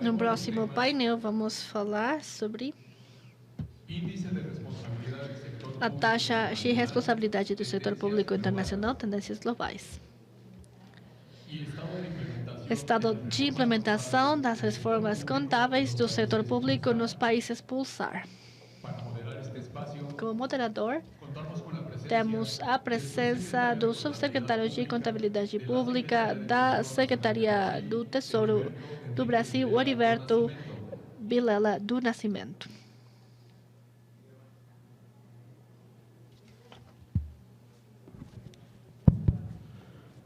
No próximo painel, vamos falar sobre a taxa de responsabilidade do setor público internacional, tendências globais. Estado de implementação das reformas contábeis do setor público nos países Pulsar. Como moderador, temos a presença do subsecretário de Contabilidade Pública da Secretaria do Tesouro do Brasil, Heriberto Vilela do Nascimento.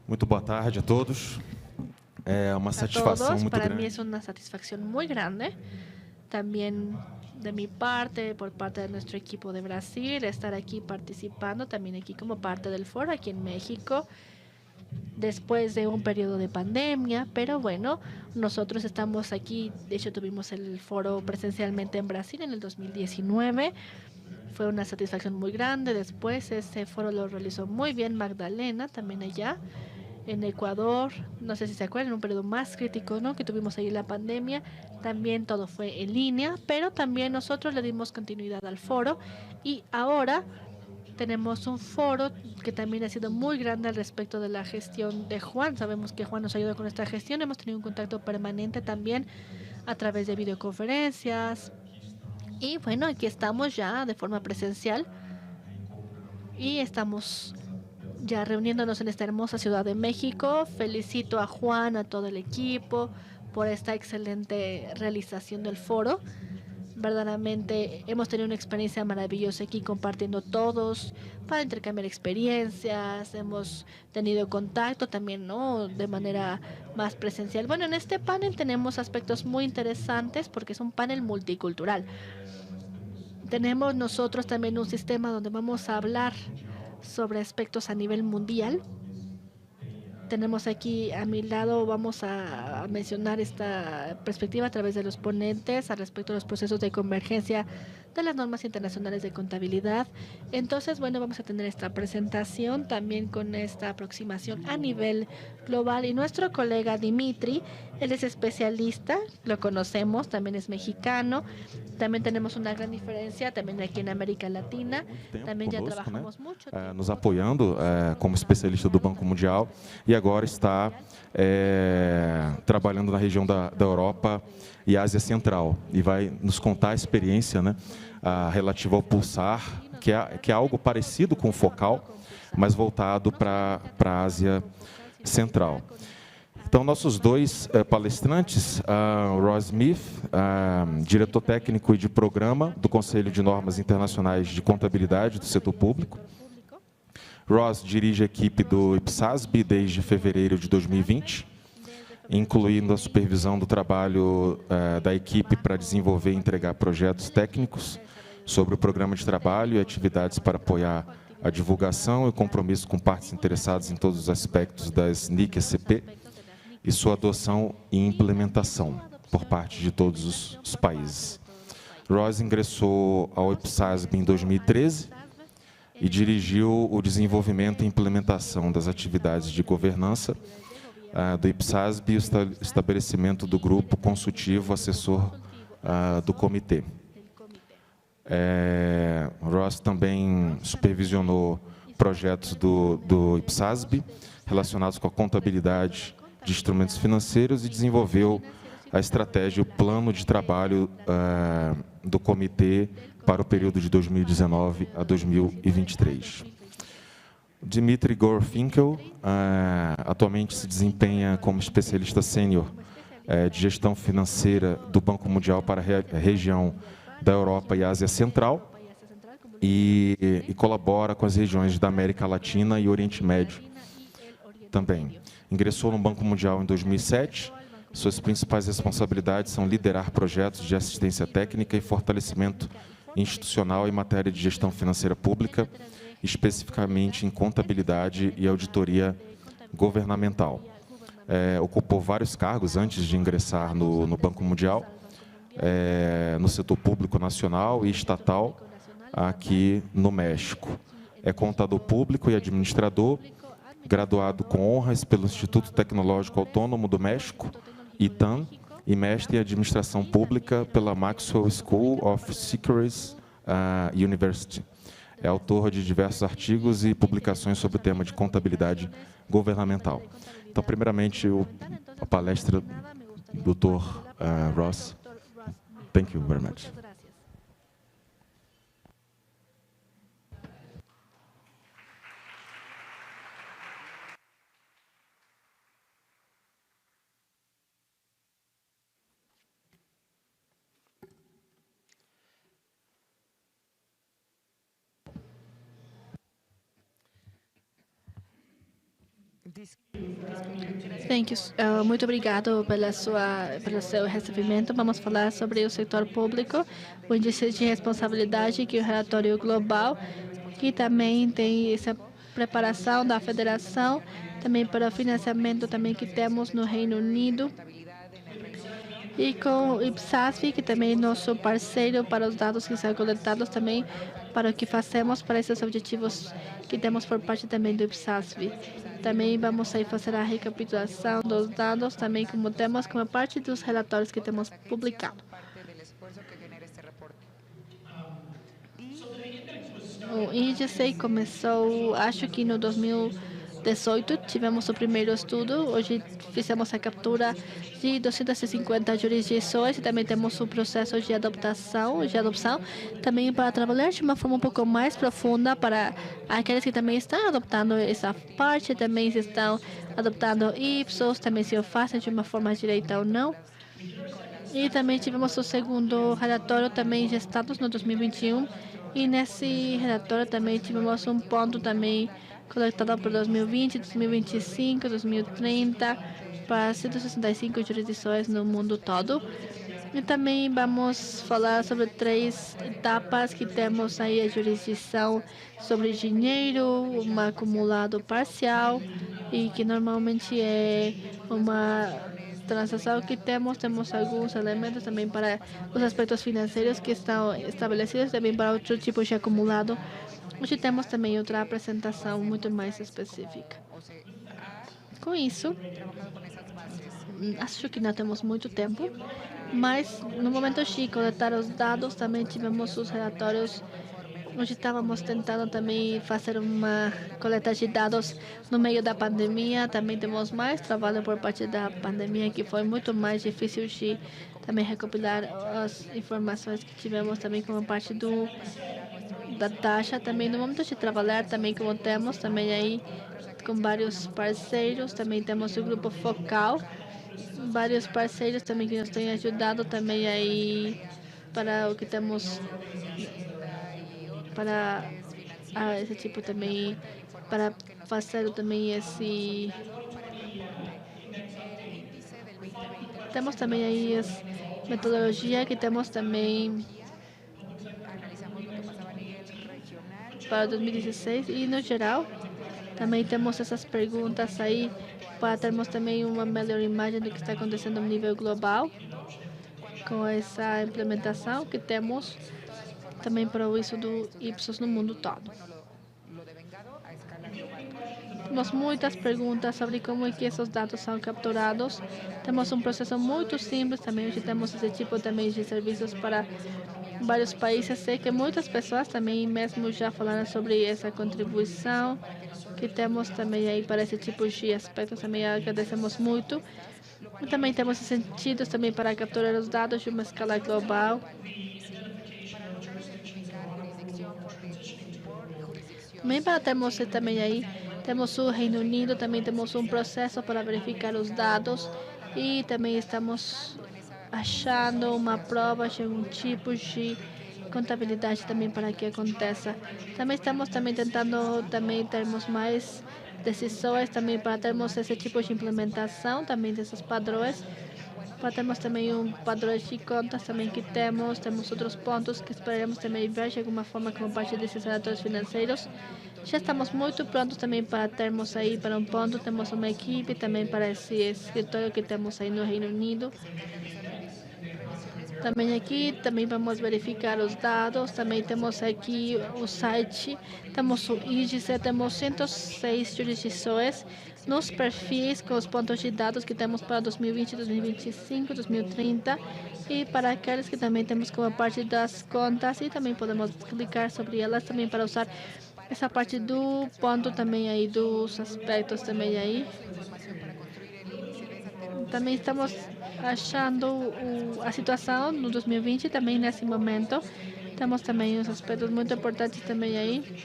Muito boa tarde a todos. É uma satisfação muito grande. Para mim é uma satisfação muito grande. Também de mi parte, por parte de nuestro equipo de Brasil, estar aquí participando, también aquí como parte del foro aquí en México, después de un periodo de pandemia, pero bueno, nosotros estamos aquí, de hecho tuvimos el foro presencialmente en Brasil en el 2019, fue una satisfacción muy grande. Después ese foro lo realizó muy bien Magdalena, también allá en Ecuador, no sé si se acuerdan, un periodo más crítico, ¿no?, que tuvimos ahí la pandemia. También todo fue en línea, pero también nosotros le dimos continuidad al foro y ahora tenemos un foro que también ha sido muy grande al respecto de la gestión de Juan. Sabemos que Juan nos ayudó con esta gestión, hemos tenido un contacto permanente también a través de videoconferencias y bueno, aquí estamos ya de forma presencial y estamos ya reuniéndonos en esta hermosa Ciudad de México. Felicito a Juan, a todo el equipo por esta excelente realización del foro. Verdaderamente hemos tenido una experiencia maravillosa aquí compartiendo todos para intercambiar experiencias. Hemos tenido contacto también, ¿no?, de manera más presencial. Bueno, en este panel tenemos aspectos muy interesantes porque es un panel multicultural. Tenemos nosotros también un sistema donde vamos a hablar sobre aspectos a nivel mundial. Tenemos aquí a mi lado, vamos a mencionar esta perspectiva a través de los ponentes al respecto de los procesos de convergencia de las normas internacionales de contabilidad. Entonces, bueno, vamos a tener esta presentación también con esta aproximación a nivel global. Y nuestro colega Dimitri, él es especialista, lo conocemos, también es mexicano. También tenemos una gran diferencia, también aquí en América Latina. También ya trabajamos mucho tiempo. Nos apoiando como especialista do Banco Mundial e agora está trabalhando na região da Europa e Ásia Central e vai nos contar a experiência, né, relativa ao Pulsar, que é algo parecido com o Focal, mas voltado para a Ásia Central. Então, nossos dois palestrantes, Ross Smith, diretor técnico e de programa do Conselho de Normas Internacionais de Contabilidade do Setor Público. Ross dirige a equipe do IPSASB desde fevereiro de 2020, incluindo a supervisão do trabalho da equipe para desenvolver e entregar projetos técnicos sobre o programa de trabalho e atividades para apoiar a divulgação e o compromisso com partes interessadas em todos os aspectos das NIC-ECP e sua adoção e implementação por parte de todos os países. Ross ingressou ao IPSASB em 2013 e dirigiu o desenvolvimento e implementação das atividades de governança do IPSASB e o estabelecimento do grupo consultivo assessor do comitê. Ross também supervisionou projetos do IPSASB relacionados com a contabilidade de instrumentos financeiros e desenvolveu a estratégia e o plano de trabalho do comitê para o período de 2019 a 2023. Dmitry Gorfinkel atualmente se desempenha como especialista sênior de gestão financeira do Banco Mundial para a região da Europa e Ásia Central e colabora com as regiões da América Latina e Oriente Médio também. Ingressou no Banco Mundial em 2007. Suas principais responsabilidades são liderar projetos de assistência técnica e fortalecimento institucional em matéria de gestão financeira pública, especificamente em contabilidade e auditoria governamental. Ocupou vários cargos antes de ingressar no Banco Mundial, no setor público nacional e estatal aqui no México. é contador público e administrador, graduado com honras pelo Instituto Tecnológico Autônomo do México, ITAM, e mestre em administração pública pela Maxwell School of Syracuse University. É autor de diversos artigos e publicações sobre o tema de contabilidade governamental. Então, primeiramente, a palestra do Dr. Ross. Thank you very much. Muito obrigado pelo seu recebimento. Vamos falar sobre o setor público, o índice de responsabilidade, que é o relatório global, que também tem essa preparação da federação, também para o financiamento também que temos no Reino Unido. E com o IPSASB, que também é nosso parceiro para os dados que são coletados também, para o que fazemos para esses objetivos que temos por parte também do IPSASB. Também vamos aí fazer a recapitulação dos dados, também como temos como parte dos relatórios que temos publicado. O índice começou, acho que no 2018, tivemos o primeiro estudo. Hoje fizemos a captura de 250 jurisdições e também temos o processo de adaptação, também para trabalhar de uma forma um pouco mais profunda para aqueles que também estão adoptando essa parte, também estão adoptando Ipsos, também se o fazem de uma forma direita ou não. E também tivemos o segundo relatório também gestados no 2021. E nesse relatório também tivemos um ponto também coletado para 2020, 2025, 2030, para 165 jurisdições no mundo todo. E também vamos falar sobre 3 etapas que temos aí: a jurisdição sobre dinheiro, um acumulado parcial, e que normalmente é uma transação que temos alguns elementos também para os aspectos financeiros que estão estabelecidos, também para outro tipo de acumulado. Hoje temos também outra apresentação muito mais específica. Com isso, acho que não temos muito tempo, mas no momento de coletar os dados, também tivemos os relatórios. Hoje estávamos tentando também fazer uma coleta de dados no meio da pandemia. Também temos mais trabalho por parte da pandemia, que foi muito mais difícil de também recopilar as informações que tivemos também como parte da taxa. Também no momento de trabalhar, também como temos também aí com vários parceiros, também temos o grupo focal, vários parceiros também que nos têm ajudado também aí para o que temos para esse tipo também, para fazer também esse. Temos também aí as metodologia que temos também para 2016 e no geral também temos essas perguntas aí para termos também uma melhor imagem do que está acontecendo no nível global com essa implementação que temos também para o uso do Ipsos no mundo todo. Temos muitas perguntas sobre como é que esses dados são capturados. Temos um processo muito simples também. Hoje temos esse tipo também de serviços para vários países. Sei que muitas pessoas também mesmo já falaram sobre essa contribuição que temos também aí para esse tipo de aspectos. Também agradecemos muito. E também temos sentidos também para capturar os dados de uma escala global. Também para termos também aí, temos o Reino Unido, também temos um processo para verificar os dados e também estamos achando uma prova de um tipo de contabilidade também para que aconteça. Também estamos também tentando também termos mais decisões também para termos esse tipo de implementação também desses padrões. Para termos também um padrão de contas também que temos outros pontos que esperamos também ver de alguma forma como parte desses relatórios financeiros. Já estamos muito prontos também para termos aí para um ponto, temos uma equipe também para esse escritório que temos aí no Reino Unido. Também aqui também vamos verificar os dados. Também temos aqui o site, temos o índice, temos 106 jurisdições nos perfis com os pontos de dados que temos para 2020, 2025, 2030 e para aqueles que também temos como parte das contas e também podemos clicar sobre elas também para usar essa parte do ponto também aí dos aspectos também aí. Também estamos achando a situação no 2020 também nesse momento. Temos também os aspectos muito importantes também aí.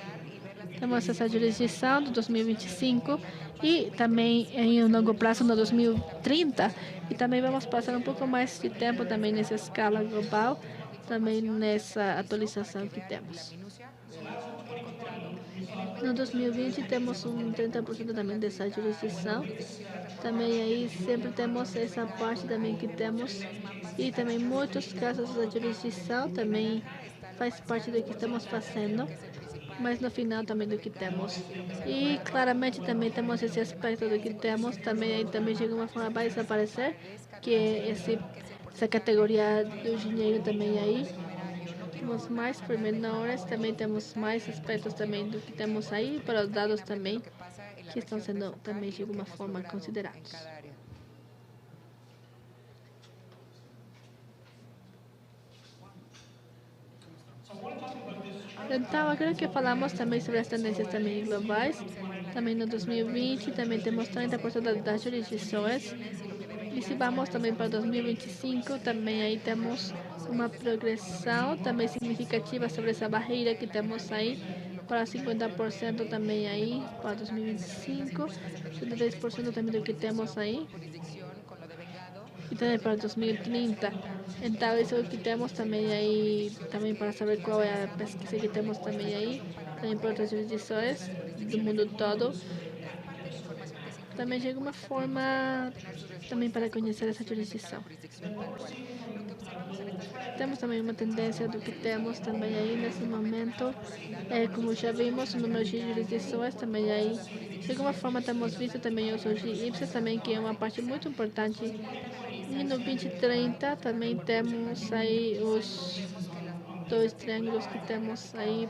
Temos essa jurisdição do 2025 e também em um longo prazo no 2030. E também vamos passar um pouco mais de tempo também nessa escala global, também nessa atualização que temos. No 2020 temos 30% também dessa jurisdição. Também aí sempre temos essa parte também que temos. E também muitos casos da jurisdição também faz parte do que estamos fazendo, mas no final também do que temos. E claramente também temos esse aspecto do que temos, também aí também de alguma forma vai desaparecer, que é essa categoria do dinheiro também aí. Temos mais pormenores, também temos mais aspectos também do que temos aí, para os dados também, que estão sendo também de alguma forma considerados. Então, agora que falamos também sobre as tendências também globais, também no 2020 também temos 30% das jurisdições. E se vamos também para 2025, também aí temos uma progressão também significativa sobre essa barreira que temos aí para 50% também aí para 2025, 73% também do que temos aí e também para 2030. Então, isso que temos também aí, também para saber qual é a pesquisa que temos também aí, também para outras jurisdições do mundo todo. Também de alguma forma, também para conhecer essa jurisdição. Temos também uma tendência do que temos também aí nesse momento, como já vimos, o número de jurisdições também aí. De alguma forma, temos visto também os IPSAS também, que é uma parte muito importante. E no 2030 também temos aí os dois triângulos que temos aí.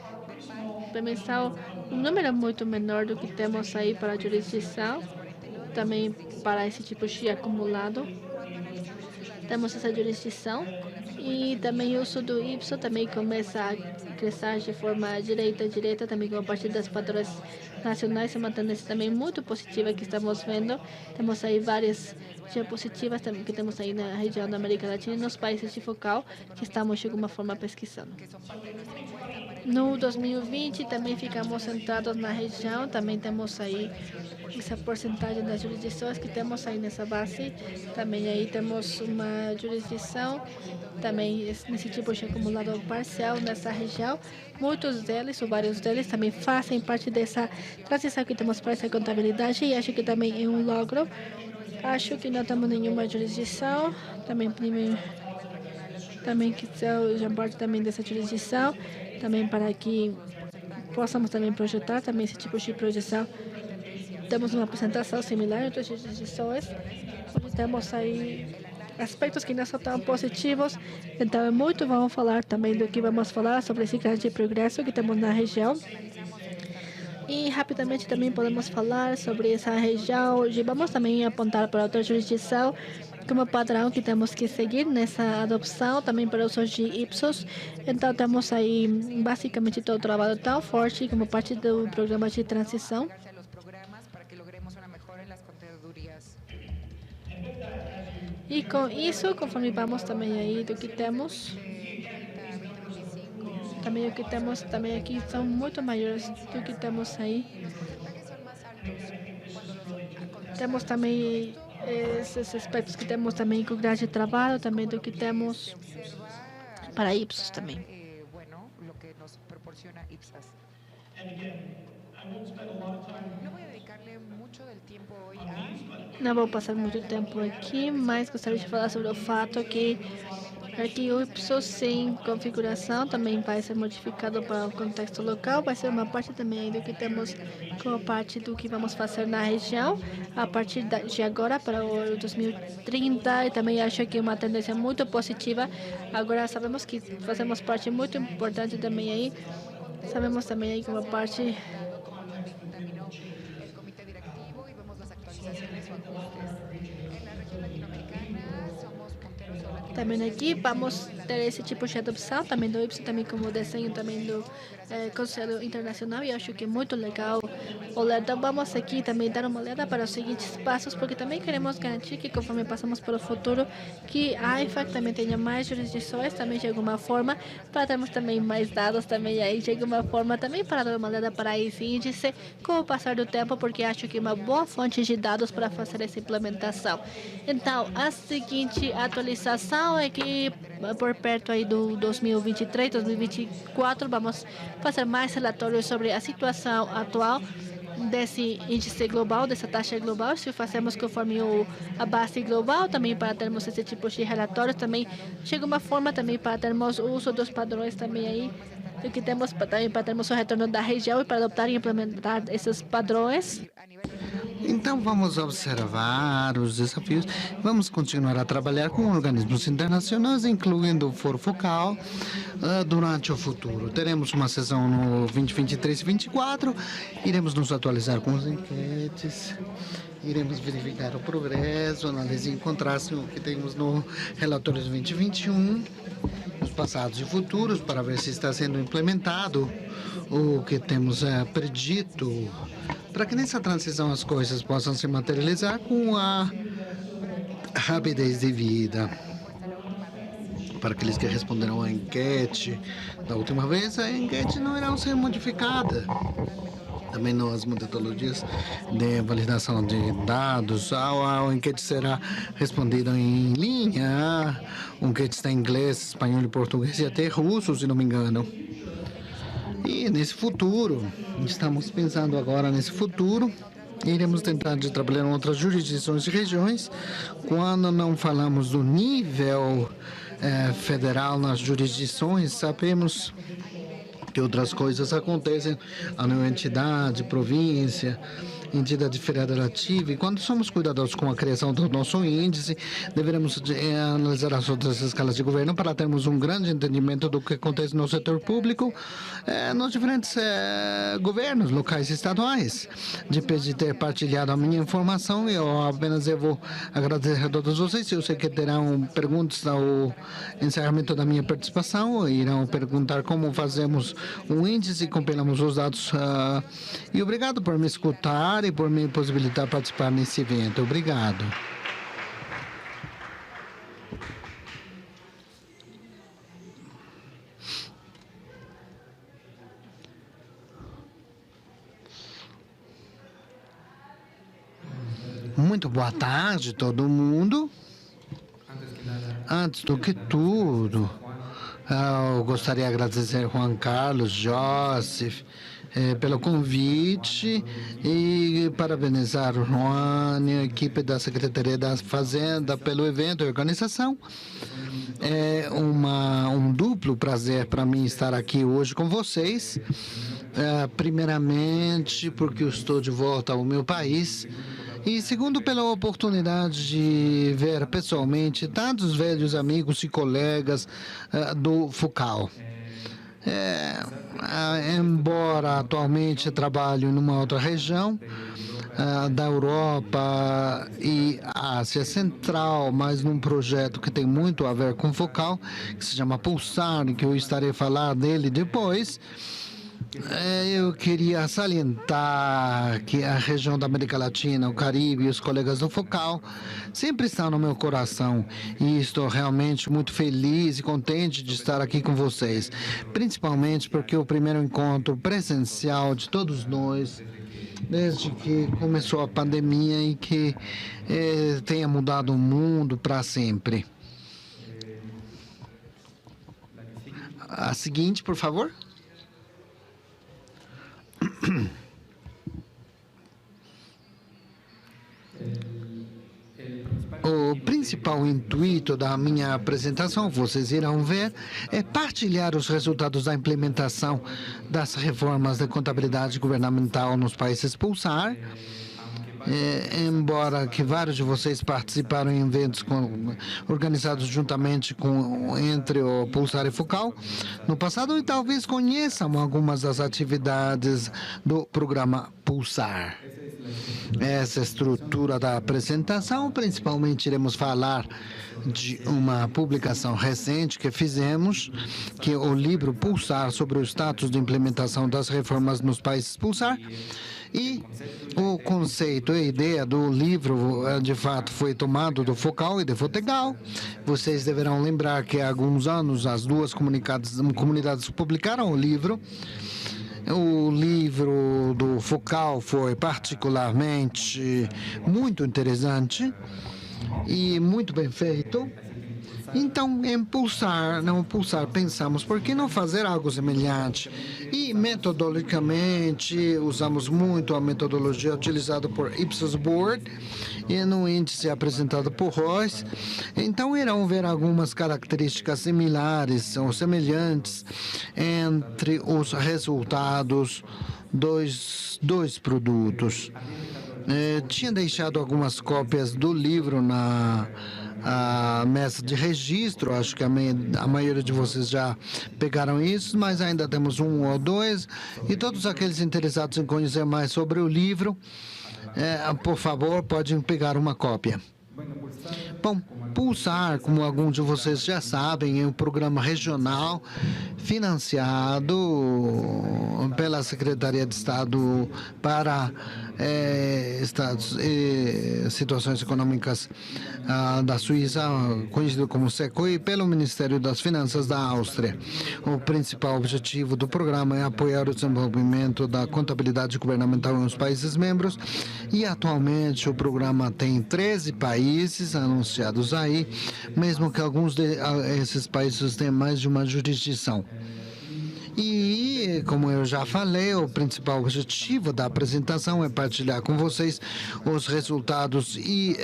Também são um número muito menor do que temos aí para a jurisdição, também para esse tipo de acumulado. Temos essa jurisdição e também o uso do Y também começa a crescer de forma direta também com a partir das padrões nacionais, é uma tendência também muito positiva que estamos vendo. Temos aí várias diapositivas também que temos aí na região da América Latina e nos países de focal que estamos de alguma forma pesquisando. No 2020 também ficamos centrados na região, também temos aí essa porcentagem das jurisdições que temos aí nessa base. Também aí temos uma jurisdição, também nesse tipo de acumulado parcial nessa região. Muitos deles, ou vários deles, também fazem parte dessa transição que temos para essa contabilidade e acho que também é um logro. Acho que não temos nenhuma jurisdição, também que já parte também dessa jurisdição, também para que possamos também projetar também esse tipo de projeção. Temos uma apresentação similar em outras jurisdições, onde temos aí aspectos que não são tão positivos. Então, é muito bom falar também do que vamos falar sobre esse grande progresso que temos na região. E rapidamente também podemos falar sobre essa região e vamos também apontar para outra jurisdição como padrão que temos que seguir nessa adoção também para os de Ipsos. Então, temos aí basicamente todo o trabalho tão forte como parte do programa de transição. E com isso, conforme vamos também aí do que temos, também o que temos também aqui são muito maiores do que temos aí. Temos também esses aspectos que temos também com grande trabalho, também do que temos para Ipsos também. Não vou passar muito tempo aqui, mas gostaria de falar sobre o fato que aqui o IPSO sem configuração também vai ser modificado para o contexto local, vai ser uma parte também do que temos como parte do que vamos fazer na região a partir de agora para o 2030 e também acho que é uma tendência muito positiva. Agora sabemos que fazemos parte muito importante também aí, sabemos também aí como parte também aqui vamos ter esse tipo de adopção também do IPSO, também como desenho também do Conselho Internacional e acho que é muito legal. Então vamos aqui também dar uma olhada para os seguintes passos, porque também queremos garantir que conforme passamos para o futuro, que a IFAC também tenha mais jurisdições, também de alguma forma, para termos também mais dados também aí, de alguma forma, também para dar uma olhada para esse índice com o passar do tempo, porque acho que é uma boa fonte de dados para fazer essa implementação. Então, a seguinte atualização é que por perto aí do 2023, 2024, vamos fazer mais relatórios sobre a situação atual desse índice global, dessa taxa global, se fazemos conforme a base global, também para termos esse tipo de relatórios, também chega uma forma também para termos o uso dos padrões também aí, do que temos também para termos o retorno da região e para adoptar e implementar esses padrões. Então, vamos observar os desafios. Vamos continuar a trabalhar com organismos internacionais, incluindo o Foro Focal, durante o futuro. Teremos uma sessão no 2023 e 2024. Iremos nos atualizar com as enquetes. Iremos verificar o progresso, analisar e contraste o que temos no relatório de 2021, os passados e futuros, para ver se está sendo implementado o que temos predito, para que nessa transição as coisas possam se materializar com a rapidez devida. Para aqueles que responderam à enquete da última vez, a enquete não irá ser modificada. Também não as metodologias de validação de dados. A enquete será respondida em linha. A enquete está em inglês, espanhol e português e até russo, se não me engano. E nesse futuro, estamos pensando agora nesse futuro, iremos tentar de trabalhar em outras jurisdições e regiões. Quando não falamos do nível federal nas jurisdições, sabemos que outras coisas acontecem a nível entidade, província, entidade federativa, e quando somos cuidadosos com a criação do nosso índice, deveremos analisar as outras escalas de governo para termos um grande entendimento do que acontece no setor público, nos diferentes governos locais e estaduais. Depois de ter partilhado a minha informação, eu vou agradecer a todos vocês. Eu sei que terão perguntas ao encerramento da minha participação, irão perguntar como fazemos um índice e compilamos os dados. E obrigado por me escutar e por me possibilitar participar nesse evento. Obrigado. Muito boa tarde, todo mundo. Antes do que tudo, eu gostaria de agradecer Juan Carlos, Joseph, pelo convite e parabenizar o Juan e a equipe da Secretaria da Fazenda pelo evento e organização. É um duplo prazer para mim estar aqui hoje com vocês. Primeiramente, porque eu estou de volta ao meu país. E segundo, pela oportunidade de ver pessoalmente tantos velhos amigos e colegas do Focal. Embora atualmente trabalhe numa outra região da Europa e Ásia Central, mas num projeto que tem muito a ver com Focal, que se chama Pulsar, que eu estarei a falar dele depois. Eu queria salientar que a região da América Latina, o Caribe e os colegas do Focal sempre estão no meu coração e estou realmente muito feliz e contente de estar aqui com vocês, principalmente porque é o primeiro encontro presencial de todos nós desde que começou a pandemia e que tenha mudado o mundo para sempre. A seguinte, por favor. principal intuito da minha apresentação, vocês irão ver, é partilhar os resultados da implementação das reformas de contabilidade governamental nos países Pulsar. Embora que vários de vocês participaram em eventos organizados juntamente entre o Pulsar e Focal no passado e talvez conheçam algumas das atividades do programa Pulsar. Essa estrutura da apresentação, principalmente iremos falar de uma publicação recente que fizemos, que é o livro Pulsar sobre o status de implementação das reformas nos países Pulsar. E o conceito e a ideia do livro, de fato, foi tomado do Focal e do Fotegal. Vocês deverão lembrar que há alguns anos as duas comunidades publicaram o livro. O livro do Focal foi particularmente muito interessante e muito bem feito. Então, em Pulsar, pensamos, por que não fazer algo semelhante? E, metodologicamente, usamos muito a metodologia utilizada por Ipsos Board e no índice apresentado por Royce. Então, irão ver algumas características similares ou semelhantes entre os resultados dos dois produtos. Tinha deixado algumas cópias do livro na mesa de registro, acho que a maioria de vocês já pegaram isso, mas ainda temos um ou dois, e todos aqueles interessados em conhecer mais sobre o livro, por favor, podem pegar uma cópia. Bom, Pulsar, como alguns de vocês já sabem, é um programa regional financiado pela Secretaria de Estado para estados e situações econômicas da Suíça, conhecido como SECO, e pelo Ministério das Finanças da Áustria. O principal objetivo do programa é apoiar o desenvolvimento da contabilidade governamental nos países membros, e atualmente o programa tem 13 países anunciados aí, mesmo que alguns desses países tenham mais de uma jurisdição. E, como eu já falei, o principal objetivo da apresentação é partilhar com vocês os resultados e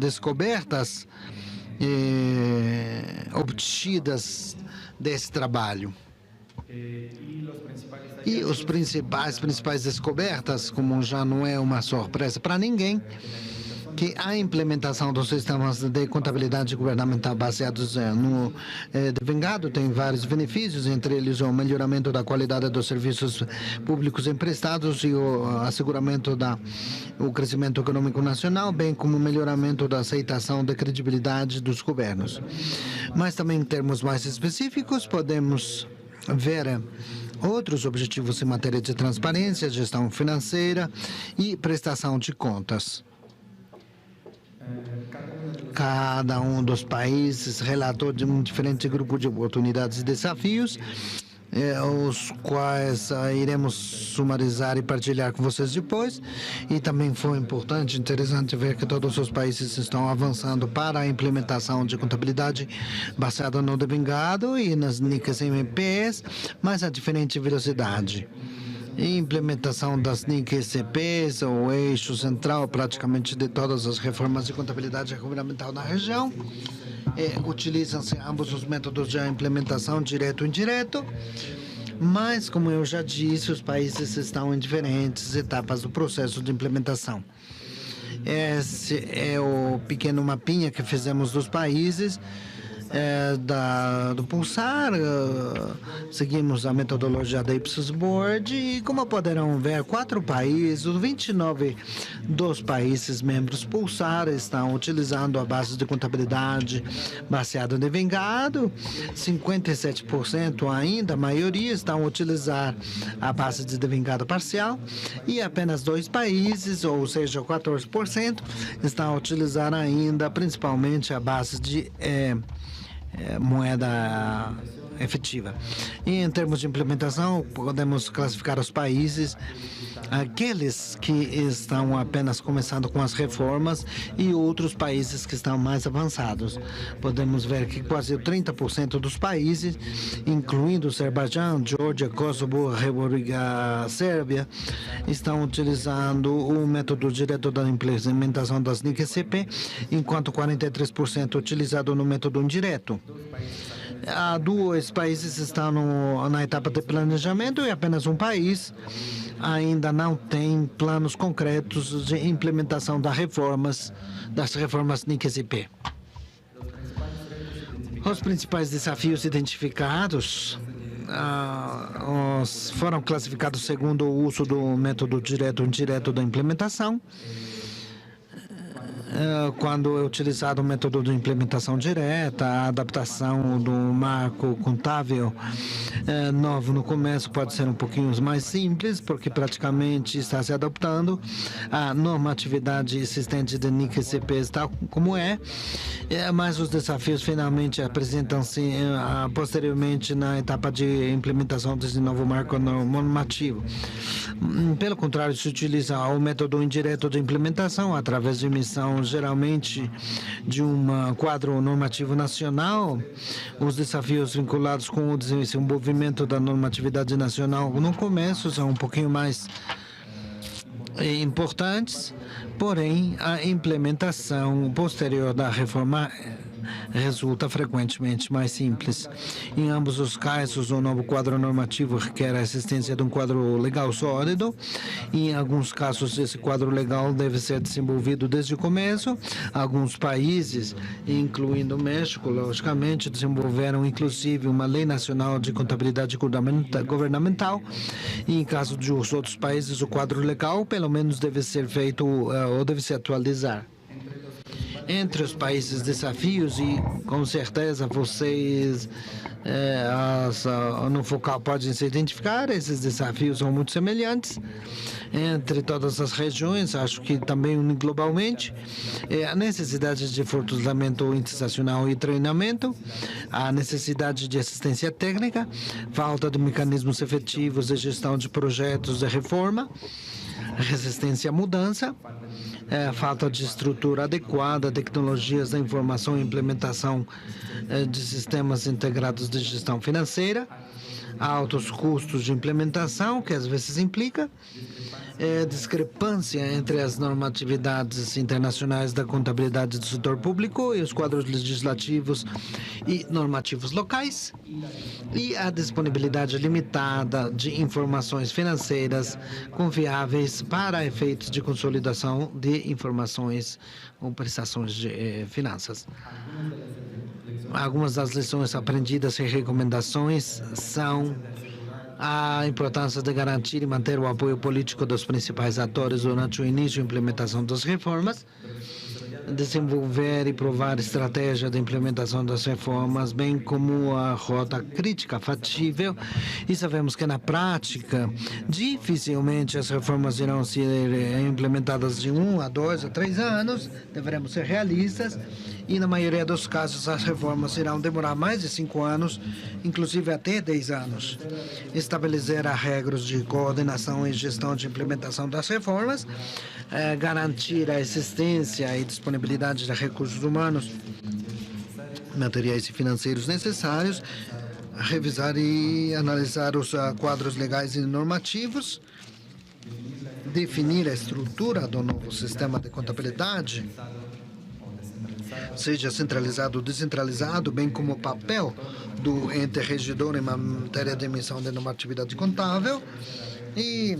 descobertas obtidas desse trabalho. E as principais descobertas, como já não é uma surpresa para ninguém, que a implementação dos sistemas de contabilidade governamental baseados no vengado tem vários benefícios, entre eles o melhoramento da qualidade dos serviços públicos emprestados e o asseguramento do crescimento econômico nacional, bem como o melhoramento da aceitação da credibilidade dos governos. Mas também, em termos mais específicos, podemos ver outros objetivos em matéria de transparência, gestão financeira e prestação de contas. Cada um dos países relatou de um diferente grupo de oportunidades e desafios, os quais iremos sumarizar e partilhar com vocês depois. E também foi interessante ver que todos os países estão avançando para a implementação de contabilidade baseada no devengado e nas NICs MPs, mas a diferente velocidade. A implementação das NIC-CPs, o eixo central praticamente de todas as reformas de contabilidade governamental na região. Utilizam-se ambos os métodos de implementação, direto e indireto, mas, como eu já disse, os países estão em diferentes etapas do processo de implementação. Esse é o pequeno mapinha que fizemos dos países do Pulsar. Seguimos a metodologia da Ipsos Board e, como poderão ver, 4 países, os 29 dos países membros Pulsar estão utilizando a base de contabilidade baseada no vengado, 57% ainda, a maioria estão a utilizar a base de devengado parcial, e apenas 2 países, ou seja, 14%, estão a utilizar ainda principalmente a base de moeda efetiva. E em termos de implementação, podemos classificar os países, aqueles que estão apenas começando com as reformas e outros países que estão mais avançados. Podemos ver que quase 30% dos países, incluindo o Azerbaijão, Geórgia, Kosovo, República Sérvia, estão utilizando o método direto da implementação das NIC-CP, enquanto 43% utilizado no método indireto. Há 2 países estão na etapa de planejamento e apenas um país ainda não tem planos concretos de implementação das reformas NIC-CP. Os principais desafios identificados foram classificados segundo o uso do método direto e indireto da implementação. Quando é utilizado o método de implementação direta, a adaptação do marco contábil novo no começo pode ser um pouquinho mais simples, porque praticamente está se adaptando a normatividade existente de NIC-CP está como mas os desafios finalmente apresentam-se posteriormente na etapa de implementação desse novo marco normativo. Pelo contrário, se utiliza o método indireto de implementação através de emissão geralmente de um quadro normativo nacional. Os desafios vinculados com o desenvolvimento da normatividade nacional no começo são um pouquinho mais importantes, porém a implementação posterior da reforma resulta frequentemente mais simples. Em ambos os casos, o novo quadro normativo requer a existência de um quadro legal sólido. Em alguns casos, esse quadro legal deve ser desenvolvido desde o começo. Alguns países, incluindo o México, logicamente, desenvolveram inclusive uma lei nacional de contabilidade governamental. E em caso de os outros países, o quadro legal, pelo menos, deve ser feito ou deve se atualizar. Entre os países desafios, e com certeza vocês no focal podem se identificar, esses desafios são muito semelhantes entre todas as regiões, acho que também globalmente, a necessidade de fortalecimento institucional e treinamento, a necessidade de assistência técnica, falta de mecanismos efetivos de gestão de projetos de reforma, resistência à mudança, falta de estrutura adequada, tecnologias da informação e implementação de sistemas integrados de gestão financeira, altos custos de implementação, que às vezes implica discrepância entre as normatividades internacionais da contabilidade do setor público e os quadros legislativos e normativos locais, e a disponibilidade limitada de informações financeiras confiáveis para efeitos de consolidação de informações ou prestações de finanças. Algumas das lições aprendidas e recomendações são a importância de garantir e manter o apoio político dos principais atores durante o início e implementação das reformas, desenvolver e provar estratégia de implementação das reformas, bem como a rota crítica factível. E sabemos que, na prática, dificilmente as reformas irão ser implementadas de 1 a 2 a 3 anos, deveremos ser realistas, e na maioria dos casos as reformas irão demorar mais de 5 anos, inclusive até 10 anos. Estabelecer as regras de coordenação e gestão de implementação das reformas, garantir a existência e disponibilidade de recursos humanos, materiais e financeiros necessários, revisar e analisar os quadros legais e normativos, definir a estrutura do novo sistema de contabilidade, seja centralizado ou descentralizado, bem como o papel do ente regedor em matéria de emissão de normatividade contábil, e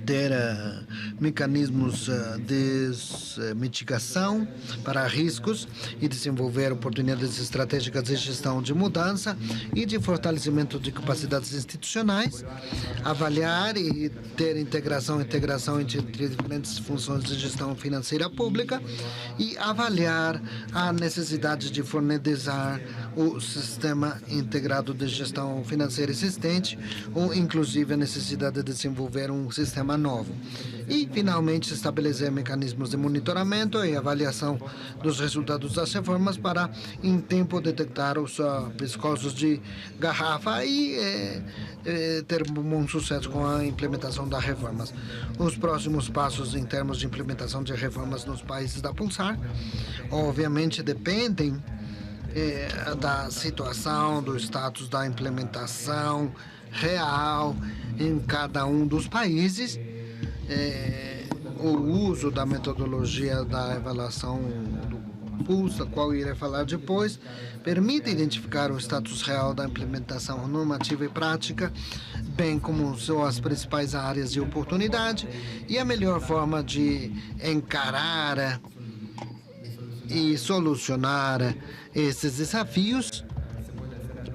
ter mecanismos de mitigação para riscos e desenvolver oportunidades estratégicas de gestão de mudança e de fortalecimento de capacidades institucionais, avaliar e ter integração entre diferentes funções de gestão financeira pública e avaliar a necessidade de fornecer o sistema integrado de gestão financeira existente ou inclusive a necessidade de desenvolver um sistema sistema novo. E, finalmente, estabelecer mecanismos de monitoramento e avaliação dos resultados das reformas para, em tempo, detectar os pescoços de garrafa e ter um bom sucesso com a implementação das reformas. Os próximos passos em termos de implementação de reformas nos países da Pulsar, obviamente, dependem da situação, do status da implementação real em cada um dos países. O uso da metodologia da avaliação do PULS, da qual irei falar depois, permite identificar o status real da implementação normativa e prática, bem como suas principais áreas de oportunidade e a melhor forma de encarar e solucionar esses desafios.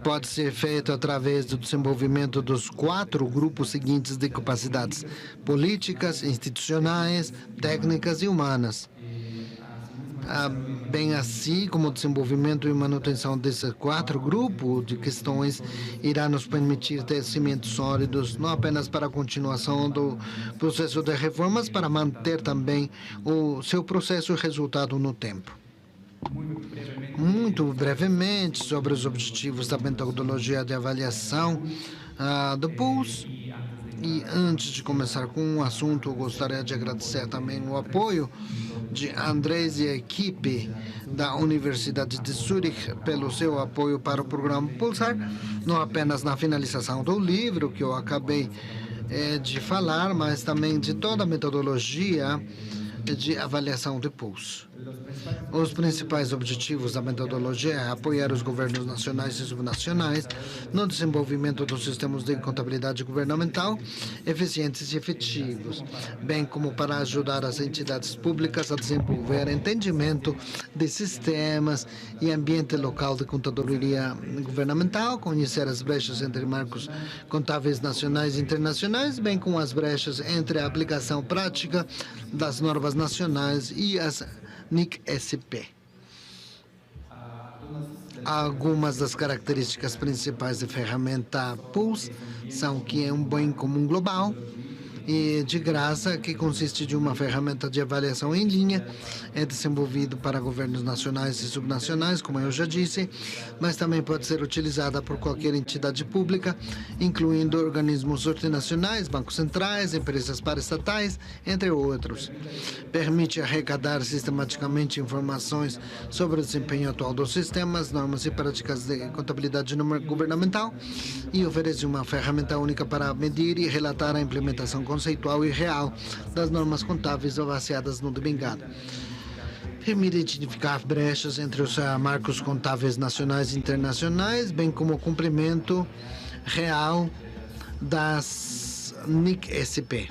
Pode ser feito através do desenvolvimento dos 4 grupos seguintes de capacidades: políticas, institucionais, técnicas e humanas. Bem assim como o desenvolvimento e manutenção desses 4 grupos de questões irá nos permitir ter cimentos sólidos, não apenas para a continuação do processo de reformas, para manter também o seu processo e resultado no tempo. Muito brevemente sobre os objetivos da metodologia de avaliação do PULS. E antes de começar com o assunto, eu gostaria de agradecer também o apoio de Andrés e a equipe da Universidade de Zurich pelo seu apoio para o programa Pulsar, não apenas na finalização do livro que eu acabei de falar, mas também de toda a metodologia de avaliação de PULS. Os principais objetivos da metodologia é apoiar os governos nacionais e subnacionais no desenvolvimento dos sistemas de contabilidade governamental eficientes e efetivos, bem como para ajudar as entidades públicas a desenvolver entendimento de sistemas e ambiente local de contadoria governamental, conhecer as brechas entre marcos contábeis nacionais e internacionais, bem como as brechas entre a aplicação prática das normas nacionais e as NIC-SP. Algumas das características principais da ferramenta PULS são que é um bem comum global e de graça, que consiste de uma ferramenta de avaliação em linha, é desenvolvido para governos nacionais e subnacionais, como eu já disse, mas também pode ser utilizada por qualquer entidade pública, incluindo organismos multinacionais, bancos centrais, empresas paraestatais, entre outros. Permite arrecadar sistematicamente informações sobre o desempenho atual dos sistemas, normas e práticas de contabilidade governamental e oferece uma ferramenta única para medir e relatar a implementação conceitual e real das normas contábeis baseadas no Debengado. Permite identificar brechas entre os marcos contábeis nacionais e internacionais, bem como o cumprimento real das NIC-SP.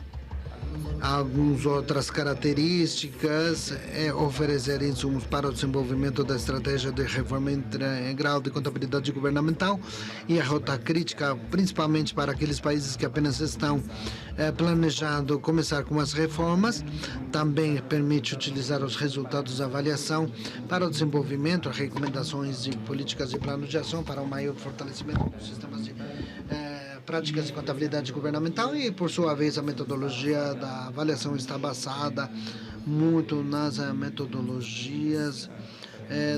Algumas outras características é oferecer insumos para o desenvolvimento da estratégia de reforma integral de contabilidade governamental e a rota crítica, principalmente para aqueles países que apenas estão planejando começar com as reformas. Também permite utilizar os resultados da avaliação para o desenvolvimento, recomendações de políticas e planos de ação para o maior fortalecimento dos sistemas de práticas de contabilidade governamental e, por sua vez, a metodologia da avaliação está basada muito nas metodologias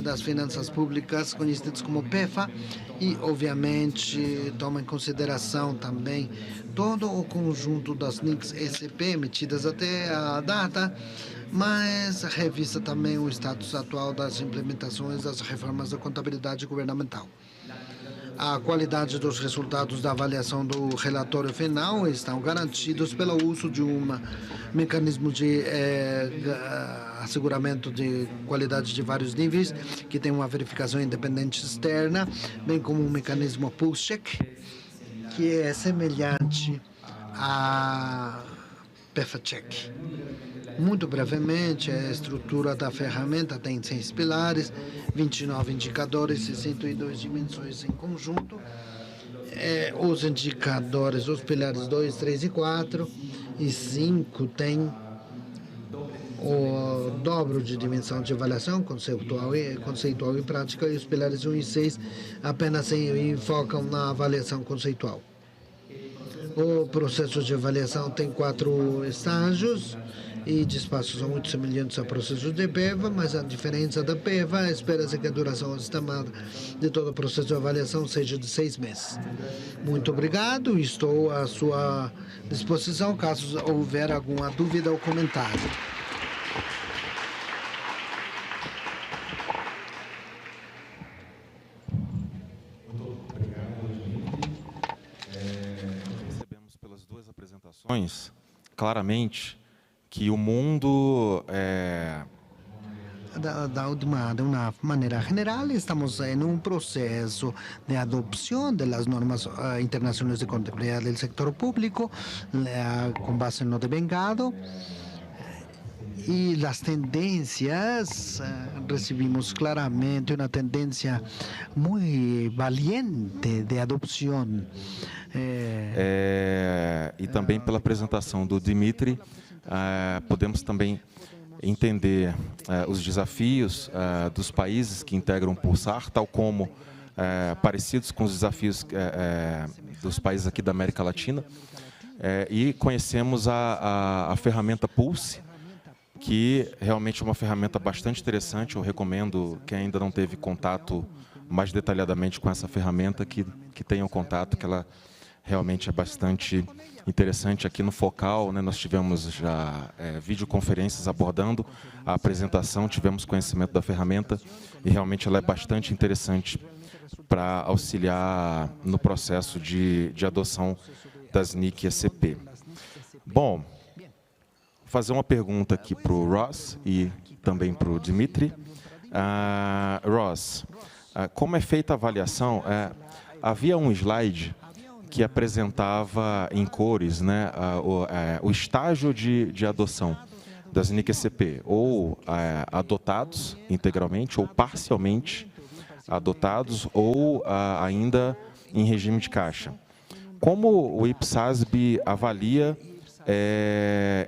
das finanças públicas, conhecidas como PEFA, e, obviamente, toma em consideração também todo o conjunto das NICs-SP emitidas até a data, mas revista também o status atual das implementações das reformas da contabilidade governamental. A qualidade dos resultados da avaliação do relatório final estão garantidos pelo uso de um mecanismo de asseguramento de qualidade de vários níveis, que tem uma verificação independente externa, bem como um mecanismo pulse check, que é semelhante a PEFA check. Muito brevemente, a estrutura da ferramenta tem 6 pilares, 29 indicadores, 62 dimensões em conjunto. Os indicadores, os pilares 2, 3 e 4 e 5 tem o dobro de dimensão de avaliação conceitual e prática, e os pilares 1 e 6 apenas focam na avaliação conceitual. O processo de avaliação tem 4 estágios e de espaços são muito semelhantes ao processo de PEVA, mas a diferença da PEVA espera-se que a duração estimada de todo o processo de avaliação seja de 6 meses. Muito obrigado, estou à sua disposição caso houver alguma dúvida ou comentário. Percebemos pelas duas apresentações claramente que o mundo De uma maneira geral, estamos em um processo de adopção das normas internacionais de contabilidade do setor público, com base no devengado. E as tendências, recebemos claramente uma tendência muito valiente de adopção. E também pela apresentação do Dimitri, podemos também entender os desafios dos países que integram o Pulsar, tal como parecidos com os desafios dos países aqui da América Latina. E conhecemos a ferramenta Pulse, que realmente é uma ferramenta bastante interessante. Eu recomendo quem ainda não teve contato mais detalhadamente com essa ferramenta, que tenha um contato, que ela realmente é bastante interessante. Aqui no Focal, né, nós tivemos já videoconferências abordando a apresentação, tivemos conhecimento da ferramenta e realmente ela é bastante interessante para auxiliar no processo de adoção das NIC ECP. Bom, vou fazer uma pergunta aqui para o Ross e também para o Dimitri. Ross, como é feita a avaliação? Havia um slide que apresentava em cores, né, o estágio de adoção das NIC ECP, ou adotados integralmente ou parcialmente adotados, ou ainda em regime de caixa. Como o IPSASB avalia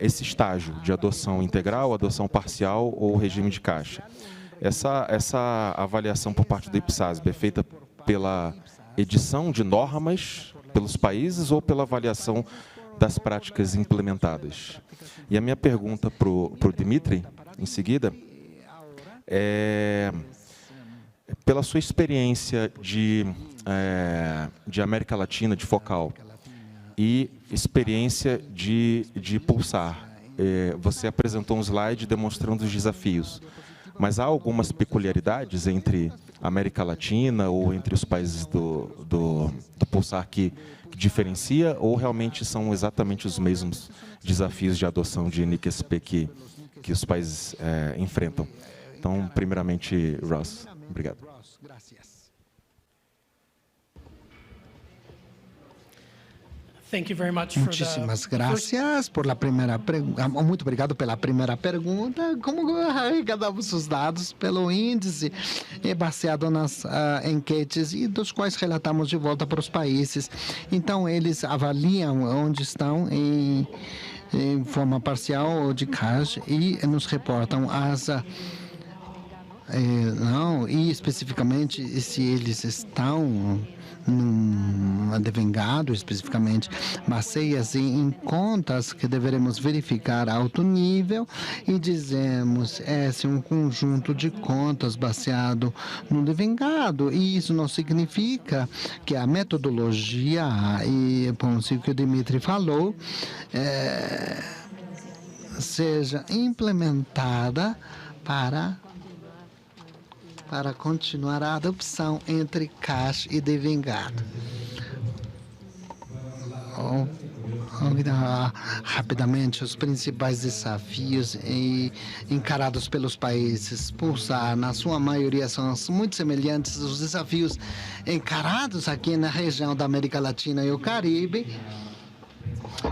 esse estágio de adoção integral, adoção parcial ou regime de caixa? Essa avaliação por parte do IPSASB é feita pela edição de normas pelos países ou pela avaliação das práticas implementadas? E a minha pergunta para o Dimitri, em seguida, pela sua experiência de América Latina, de Focal, e experiência de Pulsar. Você apresentou um slide demonstrando os desafios, mas há algumas peculiaridades entre a América Latina ou entre os países do Pulsar que diferencia, ou realmente são exatamente os mesmos desafios de adoção de NIC ECP que os países enfrentam? Então, primeiramente, Ross, obrigado. Muitíssimas graças por a primeira pergunta. Muito obrigado pela primeira pergunta. Como arrecadamos os dados pelo índice baseado nas enquetes e dos quais relatamos de volta para os países. Então, eles avaliam onde estão em forma parcial ou de caixa e nos reportam e especificamente se eles estão devengado, especificamente, baseia-se em contas que deveremos verificar a alto nível e dizemos esse é um conjunto de contas baseado no devengado, e isso não significa que a metodologia, e o que o Dimitri falou, seja implementada para continuar a adopção entre caixa e devengado. Rapidamente, os principais desafios encarados pelos países Pulsar, na sua maioria, são muito semelhantes aos desafios encarados aqui na região da América Latina e o Caribe.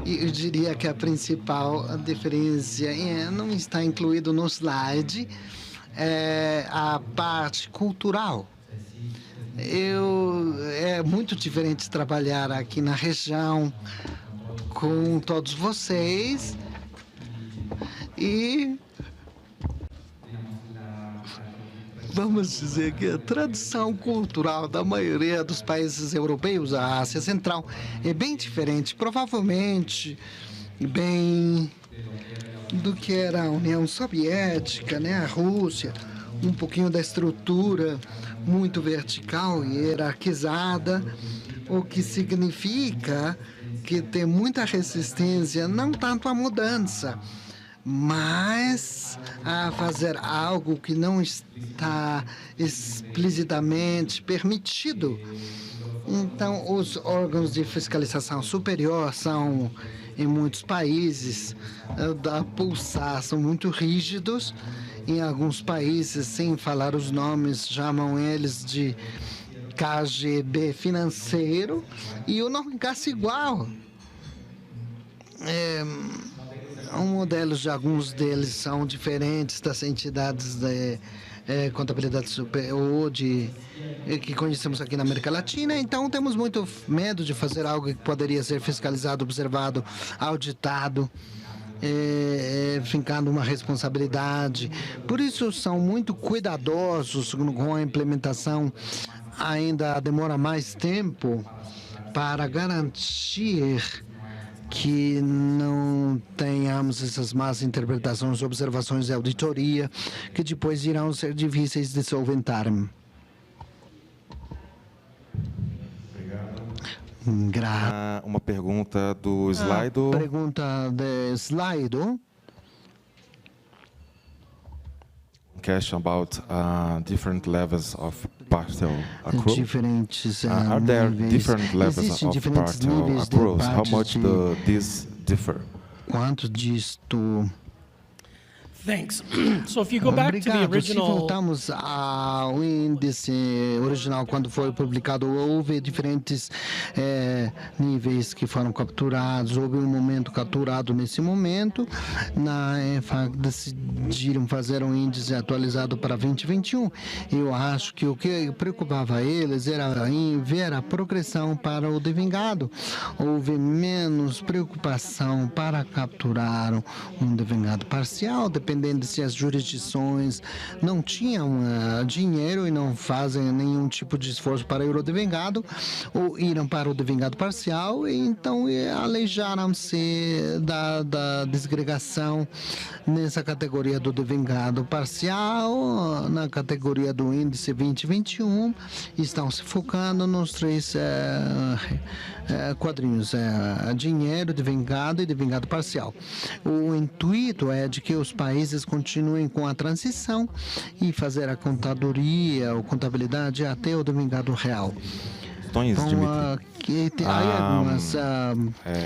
E eu diria que a principal diferença não está incluído no slide, a parte cultural. É muito diferente trabalhar aqui na região com todos vocês vamos dizer que a tradição cultural da maioria dos países europeus, a Ásia Central, é bem diferente, provavelmente bem do que era a União Soviética, né, a Rússia, um pouquinho da estrutura muito vertical e hierarquizada, o que significa que tem muita resistência, não tanto à mudança, mas a fazer algo que não está explicitamente permitido. Então, os órgãos de fiscalização superior são, em muitos países, da Pulsar, são muito rígidos. Em alguns países, sem falar os nomes, chamam eles de KGB financeiro, e o negócio igual. Os modelos de alguns deles são diferentes das entidades de contabilidade superior que conhecemos aqui na América Latina. Então, temos muito medo de fazer algo que poderia ser fiscalizado, observado, auditado, fincando uma responsabilidade. Por isso, são muito cuidadosos com a implementação. Ainda demora mais tempo para garantir que não tenhamos essas más interpretações, observações e auditoria, que depois irão ser difíceis de solventar. Uma pergunta do Slido. Pergunta de Slido. Question about different levels of partial accrual. Diferentes are there níveis. different levels Existem of diferentes partial níveis de accruals? How partes much these differ? Quanto disto? Thanks. So if you go back to the Obrigado. Se original, voltamos ao índice original, quando foi publicado, houve diferentes níveis que foram capturados. Houve um momento capturado nesse momento. Na EFAC decidiram fazer um índice atualizado para 2021. Eu acho que o que preocupava eles era em ver a progressão para o devengado. Houve menos preocupação para capturar um devengado parcial, dependendo se as jurisdições não tinham dinheiro e não fazem nenhum tipo de esforço para ir ao devengado, ou iram para o devengado parcial, e então aleijaram-se da desgregação nessa categoria do devengado parcial. Na categoria do índice 2021, estão se focando nos três quadrinhos, dinheiro, devengado e devengado parcial. O intuito é de que os países continuem com a transição e fazer a contadoria ou contabilidade até o devengado real.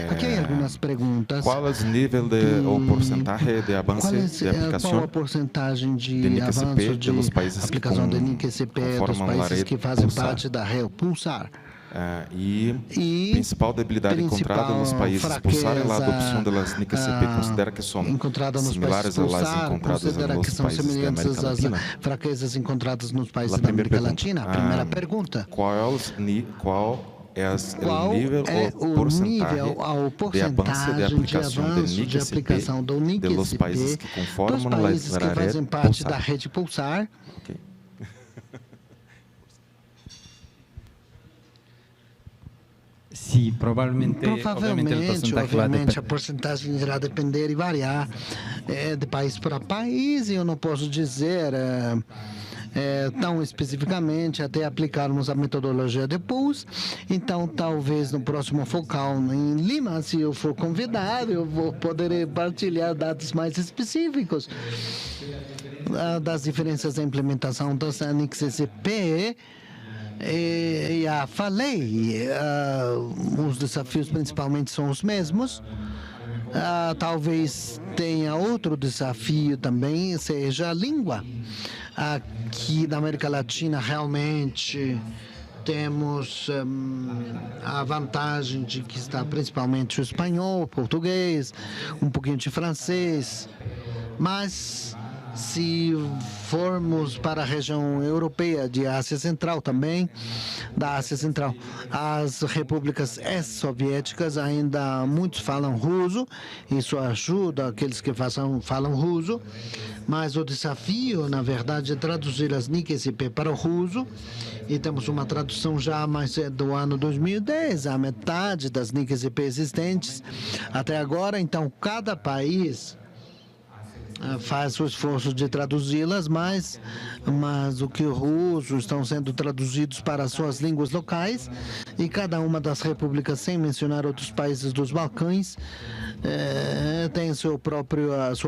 Aqui há algumas perguntas. Qual é o nível ou porcentagem de avanço de aplicação? Qual a porcentagem de avanço de aplicação do NICCP dos países que fazem parte da rede Pulsar? E principal debilidade encontrada nos países Pulsar é a adopção das NICCP considera que são similares às encontradas nos países da América Latina? Fraquezas encontradas nos países da América Latina. A primeira pergunta. Qual é o nível ou porcentagem de avanço de aplicação do NICCP dos países que fazem parte da rede Pulsar? Okay. Sim, provavelmente obviamente a porcentagem irá depender e variar de país para país, e eu não posso dizer tão especificamente até aplicarmos a metodologia de PULS. Então, talvez no próximo focal em Lima, se eu for convidado, eu vou poder partilhar dados mais específicos das diferenças da implementação do NICCP. Já falei, os desafios principalmente são os mesmos. Talvez tenha outro desafio também, seja a língua. Aqui na América Latina, realmente temos a vantagem de que está principalmente o espanhol, o português, um pouquinho de francês, mas Se formos para a região europeia de Ásia Central também, da Ásia Central, as repúblicas ex-soviéticas ainda muitos falam russo, isso ajuda aqueles que falam russo, mas o desafio, na verdade, é traduzir as NIC-SP para o russo, e temos uma tradução já mais do ano 2010, a metade das NIC-SP existentes até agora, então cada país faz o esforço de traduzi-las, mas o que o russo estão sendo traduzidos para suas línguas locais, e cada uma das repúblicas, sem mencionar outros países dos Balcãs, tem a sua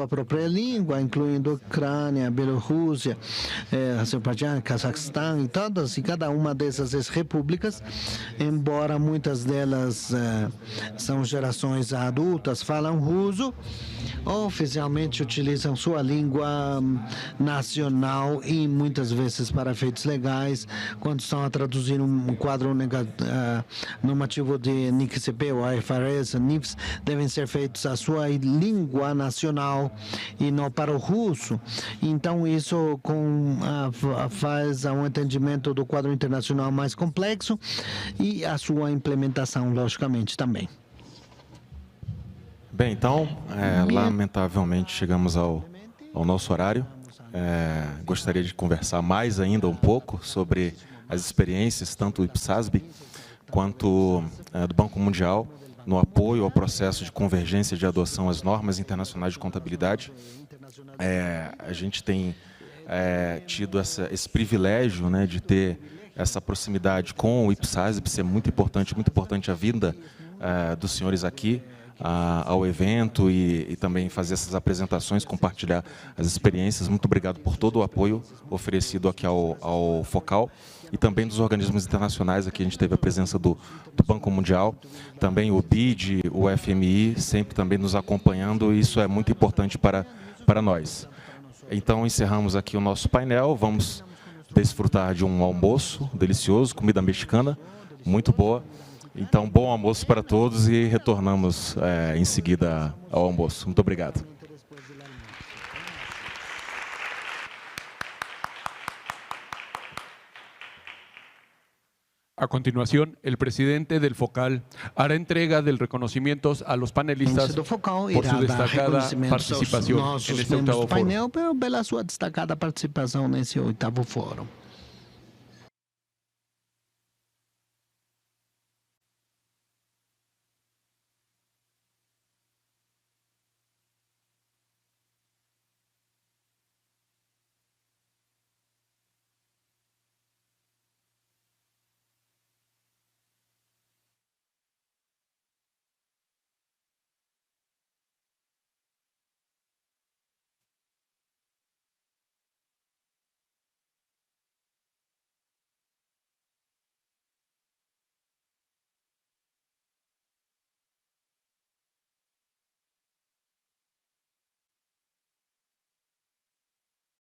própria língua, incluindo Ucrânia, Bielorrússia, Azerbaijão, Cazaquistão e todas, e cada uma dessas repúblicas, embora muitas delas são gerações adultas, falam russo, oficialmente utilizam sua língua nacional e muitas vezes para efeitos legais, quando estão a traduzir um quadro normativo de NIC-CP ou IFRS, NIFS, devem ser feitos a sua língua nacional e não para o russo. Então, isso faz um entendimento do quadro internacional mais complexo e a sua implementação, logicamente, também. Bem, então, lamentavelmente chegamos ao nosso horário. Gostaria de conversar mais ainda um pouco sobre as experiências, tanto do IPSASB quanto do Banco Mundial, no apoio ao processo de convergência de adoção às normas internacionais de contabilidade. A gente tem tido esse privilégio, né, de ter essa proximidade com o IPSASB, ser muito importante a vinda dos senhores aqui ao evento e também fazer essas apresentações, compartilhar as experiências. Muito obrigado por todo o apoio oferecido aqui ao Focal e também dos organismos internacionais. Aqui a gente teve a presença do Banco Mundial, também o BID, o FMI, sempre também nos acompanhando, e isso é muito importante para nós. Então, encerramos aqui o nosso painel, vamos desfrutar de um almoço delicioso, comida mexicana, muito boa. Então, bom almoço para todos e retornamos em seguida ao almoço. Muito obrigado. A continuación, el presidente del FOCAL hará entrega de reconocimientos a los panelistas por su destacada participación en este octavo foro. Pela sua destacada participação nesse 8º fórum.